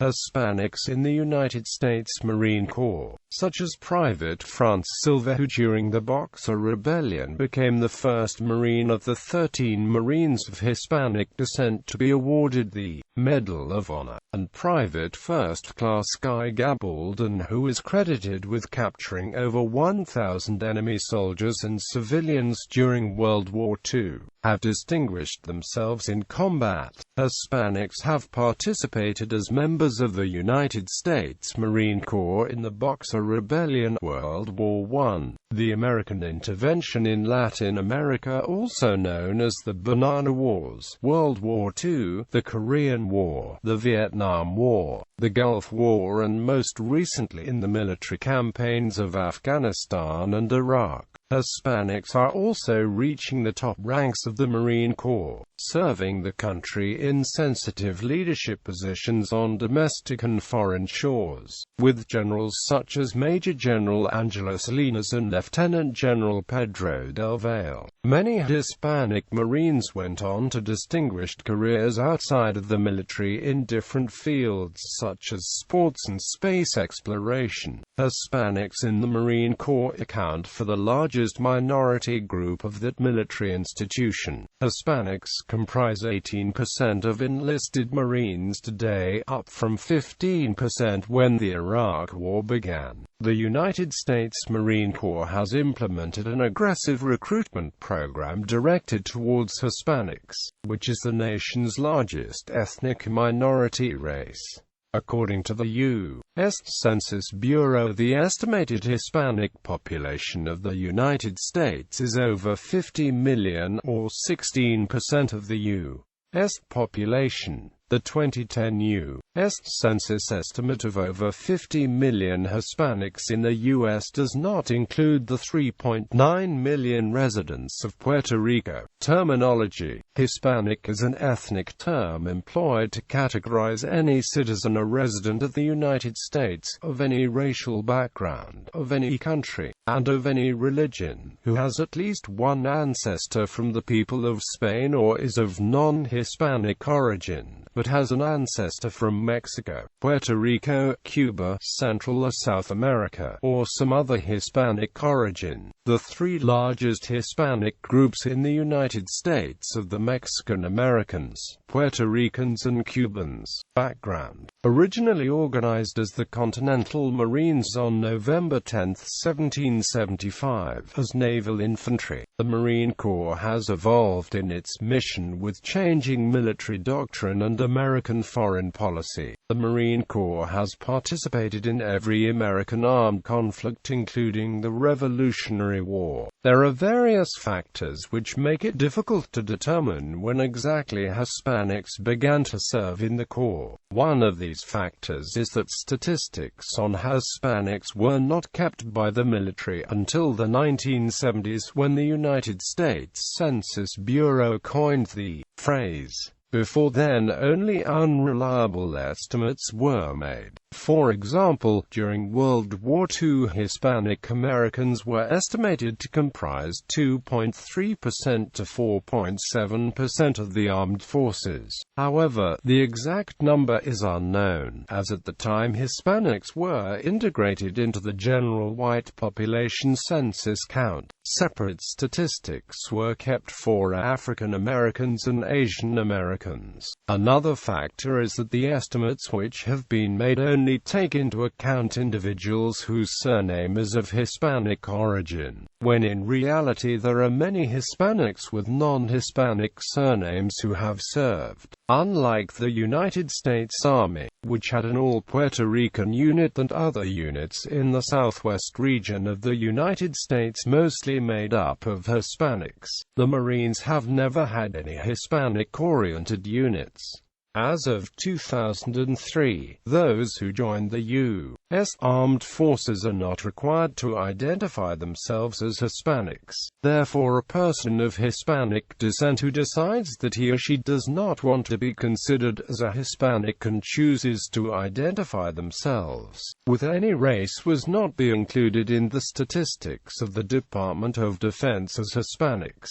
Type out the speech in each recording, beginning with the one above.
Hispanics in the United States Marine Corps, such as Private France Silva, who during the Boxer Rebellion became the first Marine of the 13 Marines of Hispanic descent to be awarded the Medal of Honor, and Private First Class Guy Gabaldon, who is credited with capturing over 1,000 enemy soldiers and civilians during World War II, have distinguished themselves in combat. Hispanics have participated as members of the United States Marine Corps in the Boxer Rebellion, World War I, the American intervention in Latin America, also known as the Banana Wars, World War II, the Korean War, the Vietnam War, the Gulf War, and most recently in the military campaigns of Afghanistan and Iraq. Hispanics are also reaching the top ranks of the Marine Corps, serving the country in sensitive leadership positions on domestic and foreign shores, with generals such as Major General Angelo Salinas and Lieutenant General Pedro Del Val. Many Hispanic Marines went on to distinguished careers outside of the military in different fields such as sports and space exploration. Hispanics in the Marine Corps account for the largest minority group of that military institution. Hispanics comprise 18% of enlisted Marines today, up from 15% when the Iraq War began. The United States Marine Corps has implemented an aggressive recruitment program directed towards Hispanics, which is the nation's largest ethnic minority race. According to the U.S. Census Bureau, the estimated Hispanic population of the United States is over 50 million, or 16% of the U.S. population. The 2010 U.S. Census estimate of over 50 million Hispanics in the U.S. does not include the 3.9 million residents of Puerto Rico. Terminology: Hispanic is an ethnic term employed to categorize any citizen or resident of the United States, of any racial background, of any country, and of any religion, who has at least one ancestor from the people of Spain or is of non-Hispanic origin, but has an ancestor from Mexico, Puerto Rico, Cuba, Central or South America, or some other Hispanic origin. The three largest Hispanic groups in the United States are the Mexican Americans, Puerto Ricans and Cubans. Background: originally organized as the Continental Marines on November 10, 1775, as naval infantry, the Marine Corps has evolved in its mission with changing military doctrine and American foreign policy. The Marine Corps has participated in every American armed conflict including the Revolutionary War. There are various factors which make it difficult to determine when exactly Hispanics began to serve in the Corps. One of these factors is that statistics on Hispanics were not kept by the military until the 1970s, when the United States Census Bureau coined the phrase. Before then, only unreliable estimates were made. For example, during World War II, Hispanic Americans were estimated to comprise 2.3% to 4.7% of the armed forces. However, the exact number is unknown, as at the time Hispanics were integrated into the general white population census count. Separate statistics were kept for African Americans and Asian Americans. Another factor is that the estimates which have been made only take into account individuals whose surname is of Hispanic origin, when in reality there are many Hispanics with non-Hispanic surnames who have served. Unlike the United States Army, which had an all-Puerto Rican unit and other units in the southwest region of the United States mostly made up of Hispanics, the Marines have never had any Hispanic-oriented units. As of 2003, those who joined the U.S. Armed Forces are not required to identify themselves as Hispanics. Therefore, a person of Hispanic descent who decides that he or she does not want to be considered as a Hispanic and chooses to identify themselves with any race was not be included in the statistics of the Department of Defense as Hispanics.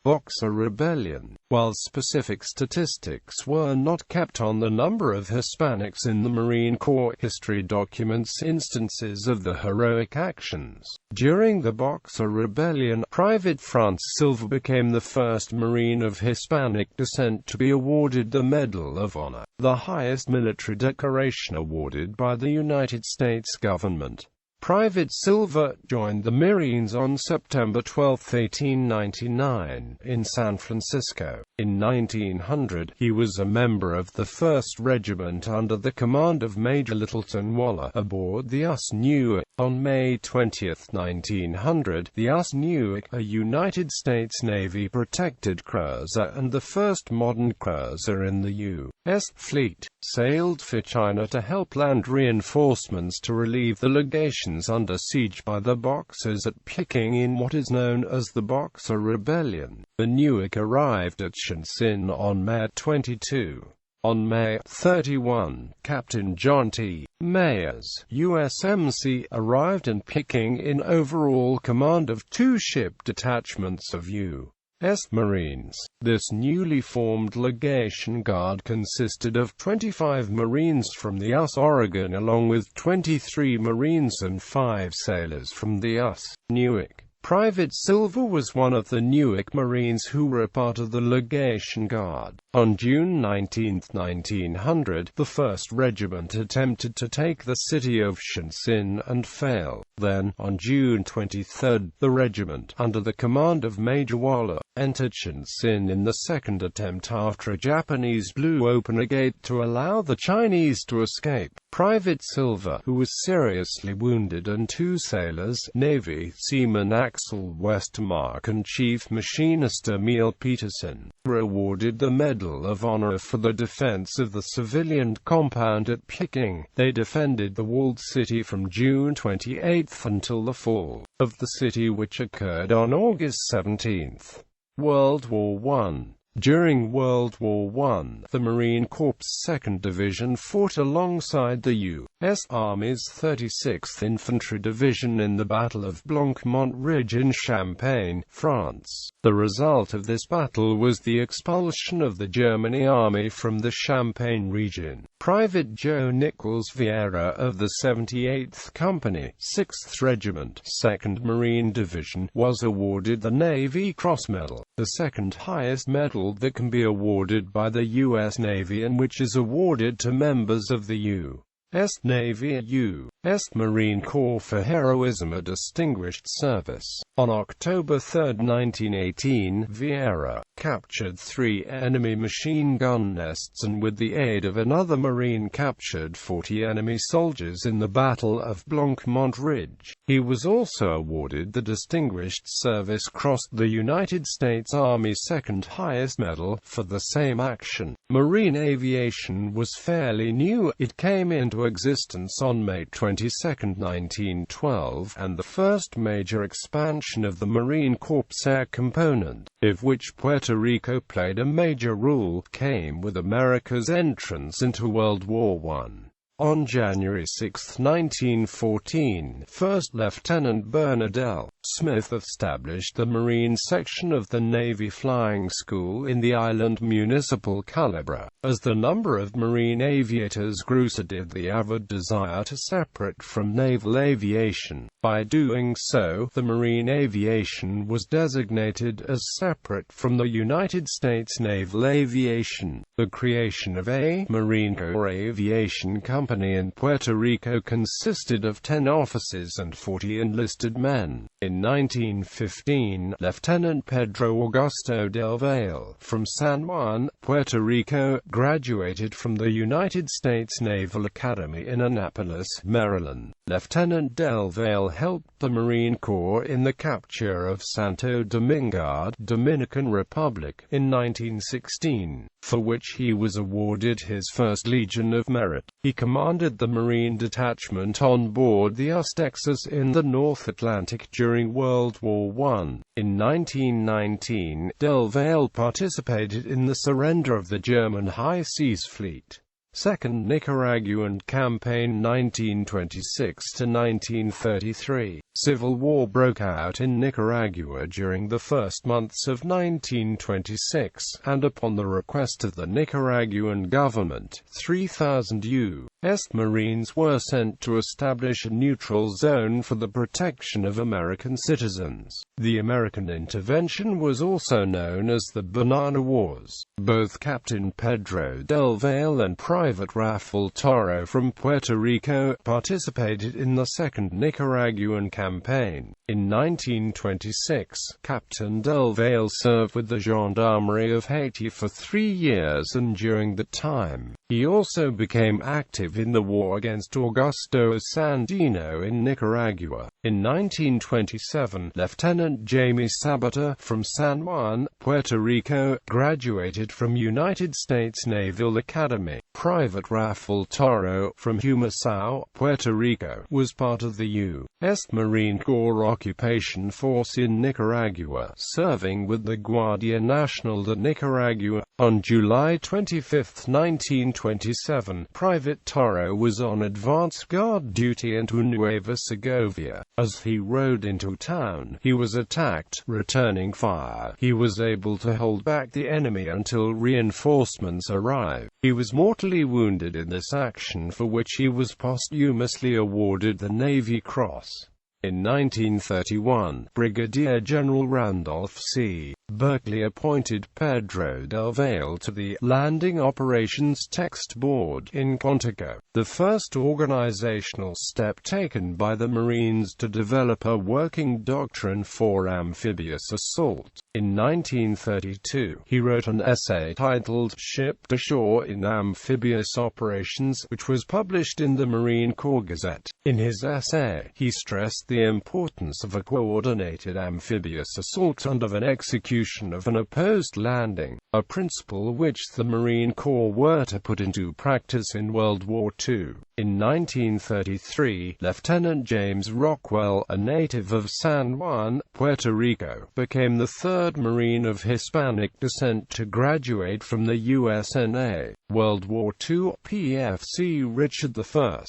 Boxer Rebellion. While specific statistics were not kept on the number of Hispanics in the Marine Corps, history documents instances of the heroic actions. During the Boxer Rebellion, Private France Silva became the first Marine of Hispanic descent to be awarded the Medal of Honor, the highest military decoration awarded by the United States government. Private Silva joined the Marines on September 12, 1899, in San Francisco. In 1900, he was a member of the 1st Regiment under the command of Major Littleton Waller, aboard the US Newark. On May 20, 1900, the US Newark, a United States Navy protected cruiser and the first modern cruiser in the U.S. fleet, sailed for China to help land reinforcements to relieve the legations under siege by the Boxers at Peking in what is known as the Boxer Rebellion. The Newark arrived at Shenzhen on May 22. On May 31, Captain John T. Mayer's USMC arrived in Peking in overall command of 2 ship detachments of U.S. Marines. This newly formed legation guard consisted of 25 Marines from the US Oregon along with 23 Marines and 5 sailors from the US Newark. Private Silva was one of the Newark Marines who were a part of the legation guard. On June 19, 1900, the 1st Regiment attempted to take the city of Shenzhen and failed. Then, on June 23, the regiment, under the command of Major Waller, entered Shenzhen in the second attempt after a Japanese blew open a gate to allow the Chinese to escape. Private Silva, who was seriously wounded, and 2 sailors, Navy Seaman Axel Westermark and Chief Machinist Emil Peterson, were awarded the Medal of Honor for the defense of the civilian compound at Peking. They defended the walled city from June 28 until the fall of the city, which occurred on August 17. World War I. During World War I, the Marine Corps' 2nd Division fought alongside the U.S. Army's 36th Infantry Division in the Battle of Blanc-Mont Ridge in Champagne, France. The result of this battle was the expulsion of the German Army from the Champagne region. Private Joe Nichols Vieira of the 78th Company, 6th Regiment, 2nd Marine Division, was awarded the Navy Cross Medal, the second highest medal that can be awarded by the U.S. Navy and which is awarded to members of the U.S. Navy and U.S. Marine Corps for heroism or distinguished service. On October 3, 1918, Vieira captured 3 enemy machine gun nests and with the aid of another Marine captured 40 enemy soldiers in the Battle of Blanc-Mont Ridge. He was also awarded the Distinguished Service Cross, the United States Army's second highest medal, for the same action. Marine aviation was fairly new. It came into existence on May 22, 1912, and the first major expansion of the Marine Corps air component, of which Puerto Rico played a major role, came with America's entrance into World War I. On January 6, 1914, First Lieutenant Bernard L. Smith established the Marine section of the Navy Flying School in the island municipal Culebra. As the number of Marine aviators grew, so did the avid desire to separate from naval aviation. By doing so, the Marine aviation was designated as separate from the United States Naval Aviation. The creation of a Marine Corps Aviation Company in Puerto Rico consisted of 10 officers and 40 enlisted men. In 1915, Lieutenant Pedro Del Val, from San Juan, Puerto Rico, graduated from the United States Naval Academy in Annapolis, Maryland. Lieutenant Del Val helped the Marine Corps in the capture of Santo Domingo, Dominican Republic, in 1916, for which he was awarded his first Legion of Merit. He commanded the Marine detachment on board the US Texas in the North Atlantic during World War I. In 1919, Del Val participated in the surrender of the German High Seas Fleet. Second Nicaraguan Campaign 1926–1933. Civil war broke out in Nicaragua during the first months of 1926, and upon the request of the Nicaraguan government, 3,000 U.S. Marines were sent to establish a neutral zone for the protection of American citizens. The American intervention was also known as the Banana Wars. Both Captain Pedro Del Val and Private Rafael Toro from Puerto Rico participated in the Second Nicaraguan campaign. In 1926, Captain Del Val served with the Gendarmerie of Haiti for 3 years, and during that time, he also became active in the war against Augusto Sandino in Nicaragua. In 1927, Lieutenant Jaime Sabata from San Juan, Puerto Rico, graduated from United States Naval Academy. Private Rafael Toro from Humacao, Puerto Rico, was part of the U.S. Marine Corps occupation force in Nicaragua, serving with the Guardia Nacional de Nicaragua. On July 25, 1927, Private Toro was on advance guard duty in Nueva Segovia. As he rode into town, he was attacked. Returning fire, he was able to hold back the enemy until reinforcements arrived. He was mortally wounded in this action, for which he was posthumously awarded the Navy Cross. In 1931, Brigadier General Randolph C. Berkeley appointed Pedro Del Val to the Landing Operations Text Board in Quantico, the first organizational step taken by the Marines to develop a working doctrine for amphibious assault. In 1932, he wrote an essay titled "Ship to Shore in Amphibious Operations," which was published in the Marine Corps Gazette. In his essay, he stressed the importance of a coordinated amphibious assault and of an execution of an opposed landing, a principle which the Marine Corps were to put into practice in World War II. In 1933, Lieutenant James Rockwell, a native of San Juan, Puerto Rico, became the third Marine of Hispanic descent to graduate from the USNA. World War II, PFC Richard I.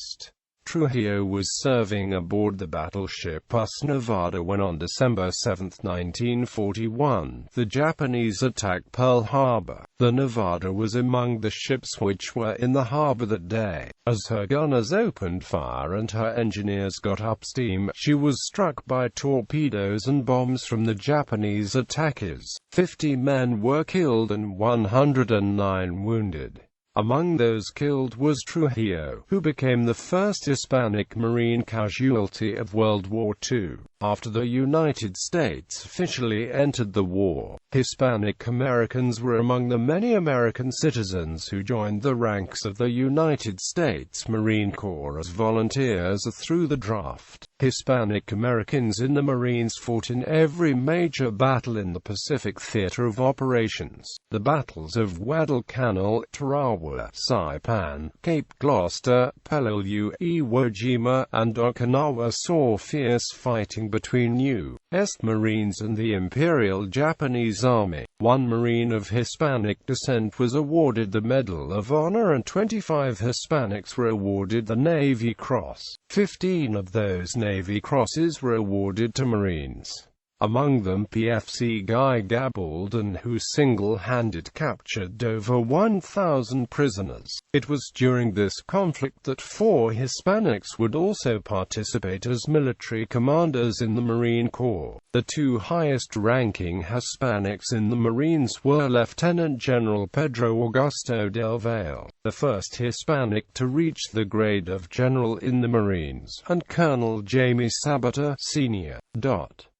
Trujillo was serving aboard the battleship US Nevada when on December 7, 1941, the Japanese attacked Pearl Harbor. The Nevada was among the ships which were in the harbor that day. As her gunners opened fire and her engineers got up steam, she was struck by torpedoes and bombs from the Japanese attackers. 50 men were killed and 109 wounded. Among those killed was Trujillo, who became the first Hispanic Marine casualty of World War II. After the United States officially entered the war, Hispanic Americans were among the many American citizens who joined the ranks of the United States Marine Corps as volunteers through the draft. Hispanic Americans in the Marines fought in every major battle in the Pacific Theater of Operations. The battles of Guadalcanal, Tarawa, Saipan, Cape Gloucester, Peleliu, Iwo Jima, and Okinawa saw fierce fighting between U.S. Marines and the Imperial Japanese Army. One Marine of Hispanic descent was awarded the Medal of Honor and 25 Hispanics were awarded the Navy Cross. 15 of those Navy Crosses were awarded to Marines. Among them PFC Guy Gabaldon, who single-handed captured over 1,000 prisoners. It was during this conflict that 4 Hispanics would also participate as military commanders in the Marine Corps. The 2 highest-ranking Hispanics in the Marines were Lieutenant General Pedro Augusto Del Val, the first Hispanic to reach the grade of general in the Marines, and Colonel Jaime Sabata, Sr.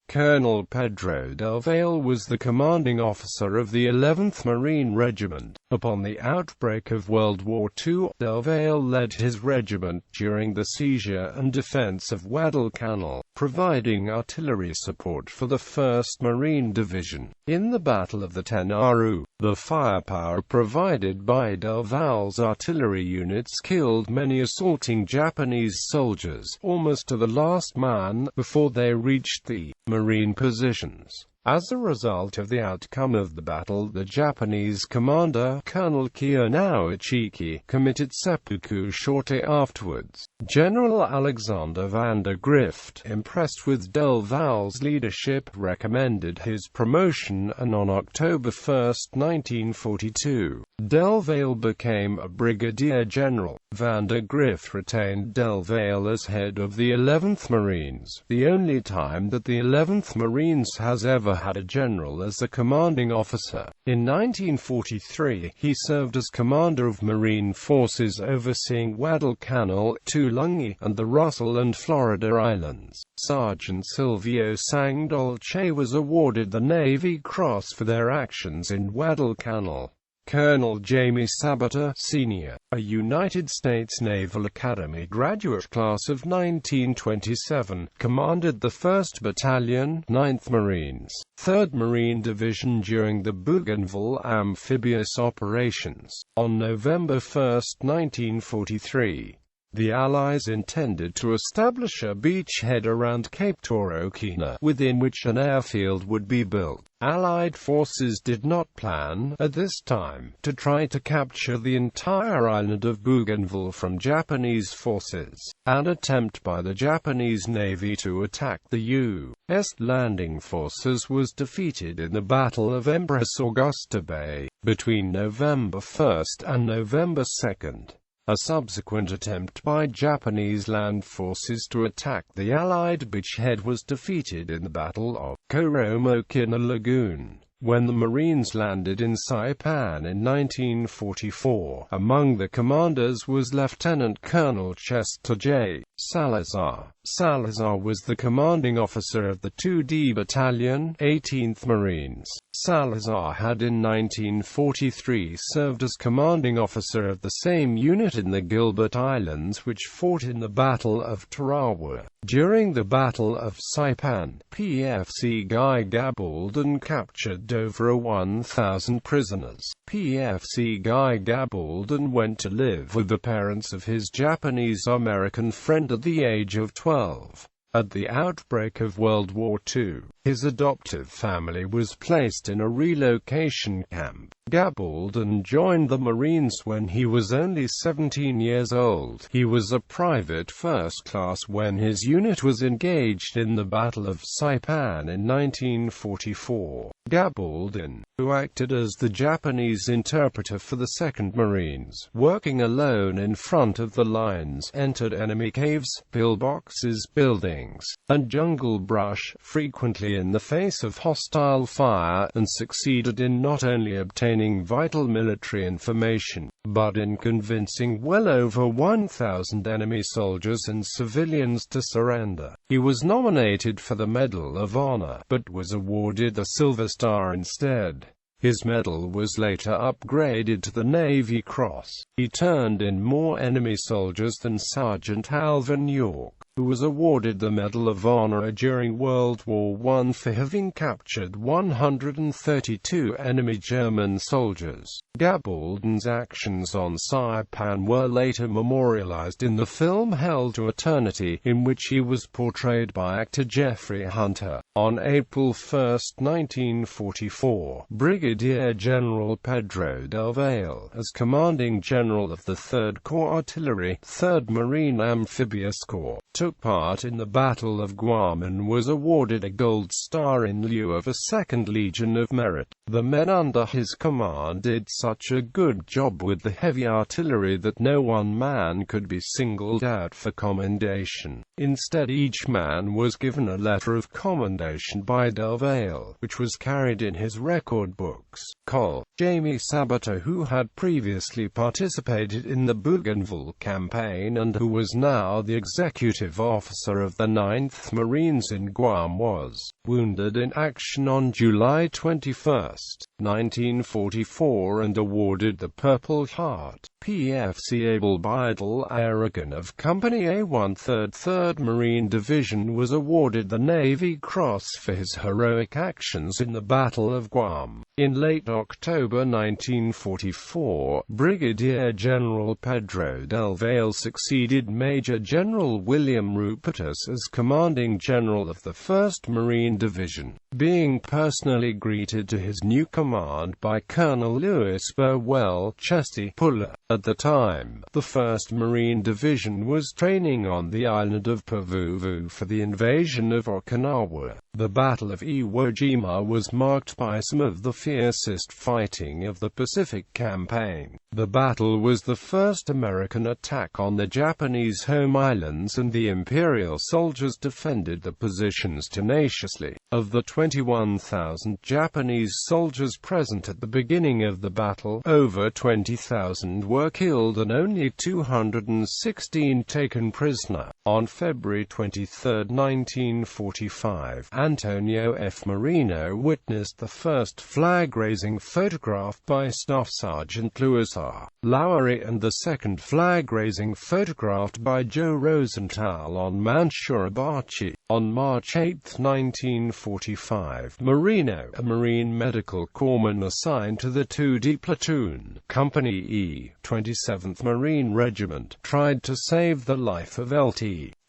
Colonel Pedro Del Val was the commanding officer of the 11th Marine Regiment. Upon the outbreak of World War II, Del Val led his regiment during the seizure and defense of Guadalcanal, providing artillery support for the 1st Marine Division. In the Battle of the Tenaru, the firepower provided by Del Val's artillery units killed many assaulting Japanese soldiers, almost to the last man, before they reached the Marine positions. As a result of the outcome of the battle, the Japanese commander, Colonel Kiyonao Ichiki, committed seppuku shortly afterwards. General Alexander van der Grift, impressed with Del Val's leadership, recommended his promotion, and on October 1, 1942, Del Val became a brigadier general. Van der Grift retained Del Val as head of the 11th Marines, the only time that the 11th Marines has ever had a general as a commanding officer. In 1943, he served as commander of Marine forces overseeing Guadalcanal, Tulungi, and the Russell and Florida Islands. Sergeant Silvio Sangdolce was awarded the Navy Cross for their actions in Guadalcanal. Colonel Jamie Sabater, Sr., a United States Naval Academy graduate class of 1927, commanded the 1st Battalion, 9th Marines, 3rd Marine Division during the Bougainville amphibious operations. On November 1, 1943, the Allies intended to establish a beachhead around Cape Torokina, within which an airfield would be built. Allied forces did not plan, at this time, to try to capture the entire island of Bougainville from Japanese forces. An attempt by the Japanese Navy to attack the U.S. landing forces was defeated in the Battle of Empress Augusta Bay, between November 1 and November 2. A subsequent attempt by Japanese land forces to attack the Allied beachhead was defeated in the Battle of Koromokina Lagoon, when the Marines landed in Saipan in 1944. Among the commanders was Lieutenant Colonel Chester J. Salazar. Salazar was the commanding officer of the 2D Battalion, 18th Marines. Salazar had in 1943 served as commanding officer of the same unit in the Gilbert Islands which fought in the Battle of Tarawa. During the Battle of Saipan, PFC Guy Gabaldon captured over 1,000 prisoners. PFC Guy Gabaldon went to live with the parents of his Japanese-American friend at the age of 12. At the outbreak of World War II, his adoptive family was placed in a relocation camp. Gabaldon joined the Marines when he was only 17 years old. He was a private first class when his unit was engaged in the Battle of Saipan in 1944. Gabaldon, who acted as the Japanese interpreter for the 2nd Marines, working alone in front of the lines, entered enemy caves, pillboxes, buildings, and jungle brush, frequently in the face of hostile fire, and succeeded in not only obtaining vital military information, but in convincing well over 1,000 enemy soldiers and civilians to surrender. He was nominated for the Medal of Honor, but was awarded the Silver Star instead. His medal was later upgraded to the Navy Cross. He turned in more enemy soldiers than Sergeant Alvin York, who was awarded the Medal of Honor during World War I for having captured 132 enemy German soldiers. Gabaldon's actions on Saipan were later memorialized in the film Hell to Eternity, in which he was portrayed by actor Jeffrey Hunter. On April 1, 1944, Brigadier General Pedro Del Val, as commanding general of the 3rd Corps Artillery, 3rd Marine Amphibious Corps, took part in the Battle of Guam and was awarded a Gold Star in lieu of a 2nd Legion of Merit. The men under his command did such a good job with the heavy artillery that no one man could be singled out for commendation. Instead, each man was given a letter of commendation by Del Val, which was carried in his record books. Col. Jamie Sabater, who had previously participated in the Bougainville campaign and who was now the executive officer of the 9th Marines in Guam, was wounded in action on July 21, 1944 and awarded the Purple Heart. PFC Abel Bidel Aragon of Company A1 3rd Marine Division was awarded the Navy Cross for his heroic actions in the Battle of Guam. In late October 1944, Brigadier General Pedro Del Val succeeded Major General William Rupertus as commanding general of the 1st Marine Division. being personally greeted to his new command by Colonel Louis Burwell Chesty Puller. At the time, the 1st Marine Division was training on the island of Pavuvu for the invasion of Okinawa. The Battle of Iwo Jima was marked by some of the fiercest fighting of the Pacific Campaign. The battle was the first American attack on the Japanese home islands, and the Imperial soldiers defended the positions tenaciously. Of the 21,000 Japanese soldiers present at the beginning of the battle, over 20,000 were killed and only 216 taken prisoner. On February 23, 1945, Antonio F. Marino witnessed the first flag-raising photograph by Staff Sergeant Louis R. Lowery and the second flag-raising photographed by Joe Rosenthal on Mount Shurabachi. On March 8, 1945, Marino, a Marine Medical Corpsman assigned to the 2D Platoon, Company E, 27th Marine Regiment, tried to save the life of Lt.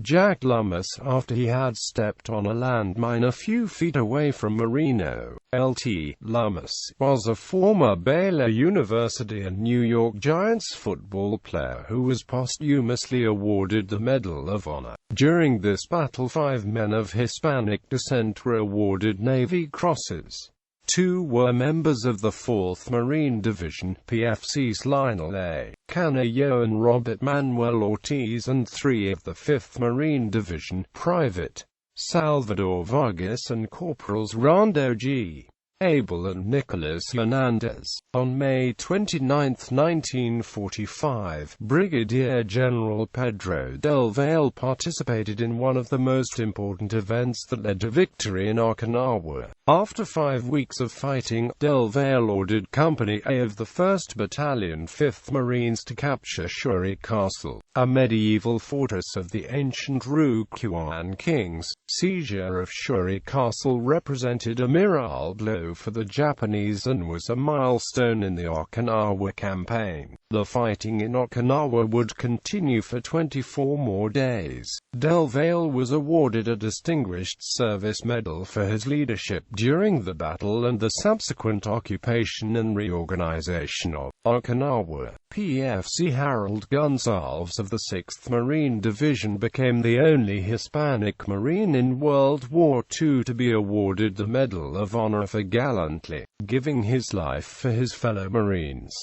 Jack Lummis after he had stepped on a landmine a few feet away from Marino. Lt. Lummis was a former Baylor University and New York Giants football player who was posthumously awarded the Medal of Honor. During this battle, 5 men of Hispanic descent were awarded Navy Crosses. 2 were members of the 4th Marine Division, PFC's Lionel A. Canello and Robert Manuel Ortiz, and 3 of the 5th Marine Division, Private Salvador Vargas and Corporals Rondo G. Abel and Nicolas Hernandez. On May 29, 1945, Brigadier General Pedro Del Val participated in one of the most important events that led to victory in Okinawa. After 5 weeks of fighting, Del Val ordered Company A of the 1st Battalion 5th Marines to capture Shuri Castle, a medieval fortress of the ancient Ryukyuan kings. Seizure of Shuri Castle represented a morale blow for the Japanese and was a milestone in the Okinawa campaign. The fighting in Okinawa would continue for 24 more days. Del Val was awarded a Distinguished Service Medal for his leadership during the battle and the subsequent occupation and reorganization of Okinawa. PFC Harold Gonsalves of the 6th Marine Division became the only Hispanic Marine in World War II to be awarded the Medal of Honor for gallantly giving his life for his fellow Marines.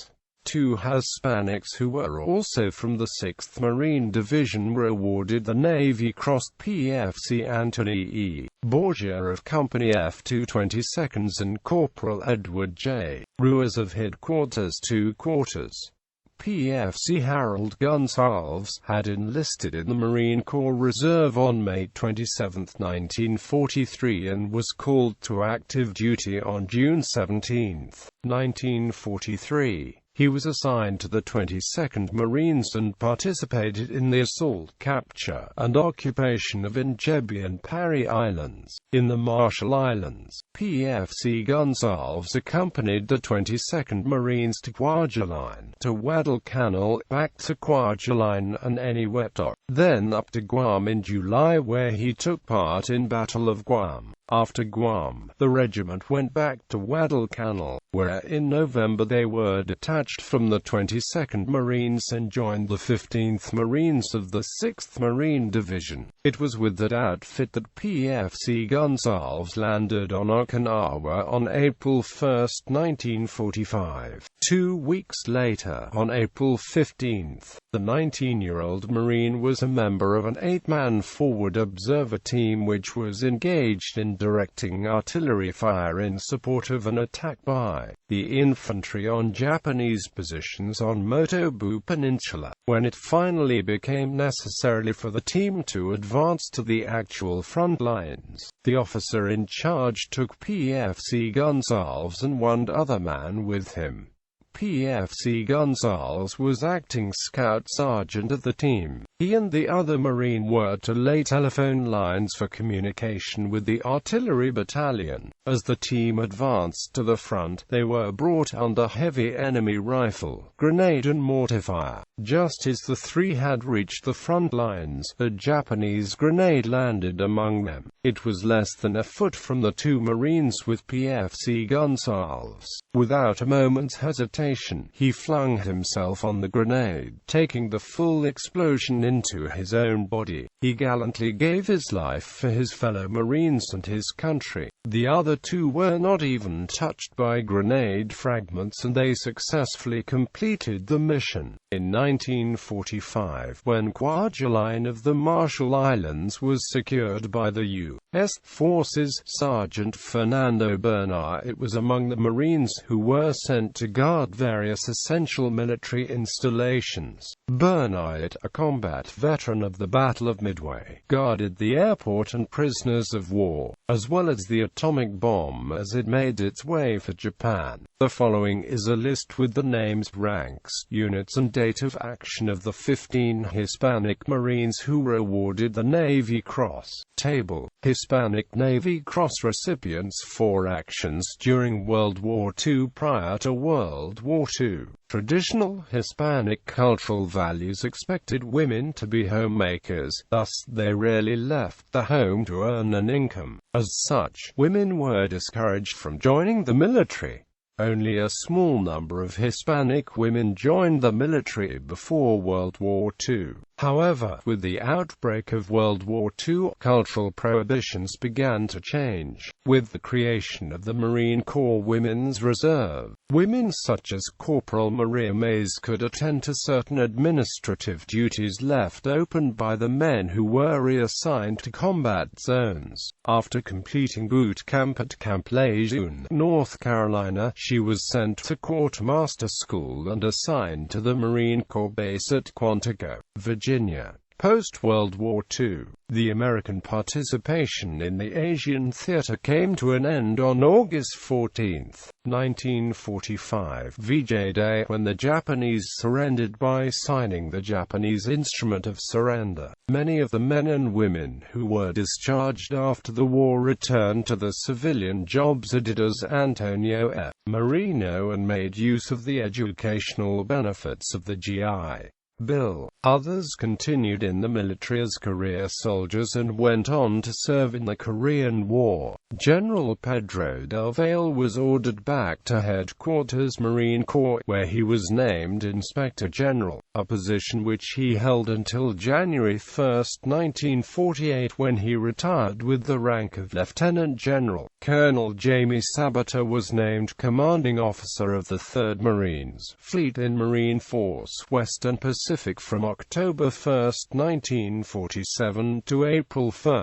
2 Hispanics who were also from the 6th Marine Division were awarded the Navy Cross. PFC Anthony E. Borgia of Company F 222nd and Corporal Edward J. Ruiz of Headquarters 2 Quarters. PFC Harold Gonsalves had enlisted in the Marine Corps Reserve on May 27, 1943 and was called to active duty on June 17, 1943. He was assigned to the 22nd Marines and participated in the assault, capture, and occupation of Entebbe and Parry Islands. In the Marshall Islands, PFC Gonsalves accompanied the 22nd Marines to Kwajalein, to Guadalcanal, back to Kwajalein and Eniwetok, then up to Guam in July, where he took part in Battle of Guam. After Guam, the regiment went back to Guadalcanal, where in November they were detached from the 22nd Marines and joined the 15th Marines of the 6th Marine Division. It was with that outfit that PFC Gonsalves landed on Okinawa on April 1, 1945. 2 weeks later, on April 15, the 19-year-old Marine was a member of an 8-man forward observer team which was engaged in directing artillery fire in support of an attack by the infantry on Japanese positions on Motobu Peninsula. When it finally became necessary for the team to advance to the actual front lines, the officer in charge took PFC Gonsalves and 1 other man with him. PFC Gonsalves was acting scout sergeant of the team. He and the other Marine were to lay telephone lines for communication with the artillery battalion. As the team advanced to the front, they were brought under heavy enemy rifle, grenade and mortar fire. Just as the three had reached the front lines, a Japanese grenade landed among them. It was less than a foot from the two Marines with PFC gun salves. Without a moment's hesitation, he flung himself on the grenade, taking the full explosion into his own body. He gallantly gave his life for his fellow Marines and his country. The other two were not even touched by grenade fragments, and they successfully completed the mission. In 1945, when Kwajalein of the Marshall Islands was secured by the U.S. forces, Sergeant Fernando Bernal was among the Marines who were sent to guard various essential military installations. Bernal, a combat veteran of the Battle of Midway, guarded the airport and prisoners of war, as well as the atomic bomb as it made its way for Japan. The following is a list with the names, ranks, units and date of action of the 15 Hispanic Marines who were awarded the Navy Cross. Table: Hispanic Navy Cross recipients for actions during World War II. Prior to World War II, traditional Hispanic cultural values expected women to be homemakers, thus they rarely left the home to earn an income. As such, women were discouraged from joining the military. Only a small number of Hispanic women joined the military before World War II. However, with the outbreak of World War II, cultural prohibitions began to change. With the creation of the Marine Corps Women's Reserve, women such as Corporal Maria Mays could attend to certain administrative duties left open by the men who were reassigned to combat zones. After completing boot camp at Camp Lejeune, North Carolina, she was sent to Quartermaster School and assigned to the Marine Corps base at Quantico, Virginia. Post-World War II, the American participation in the Asian theater came to an end on August 14, 1945, VJ Day, when the Japanese surrendered by signing the Japanese Instrument of Surrender. Many of the men and women who were discharged after the war returned to the civilian jobs Adidas Antonio F. Marino and made use of the educational benefits of the GI Bill. Others continued in the military as career soldiers and went on to serve in the Korean War. General Pedro Del Val was ordered back to Headquarters Marine Corps, where he was named Inspector General, a position which he held until January 1, 1948, when he retired with the rank of Lieutenant General. Colonel Jamie Sabater was named Commanding Officer of the 3rd Marines Fleet in Marine Force Western Pacific from October 1, 1947 to April 1,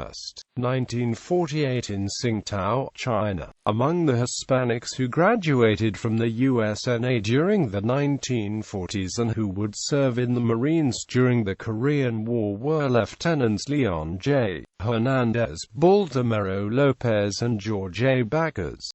1948 in Tsingtao, China. Among the Hispanics who graduated from the USNA during the 1940s and who would serve in the Marines during the Korean War were Lieutenants Leon J. Hernandez, Baldomero Lopez and George A. Baggers.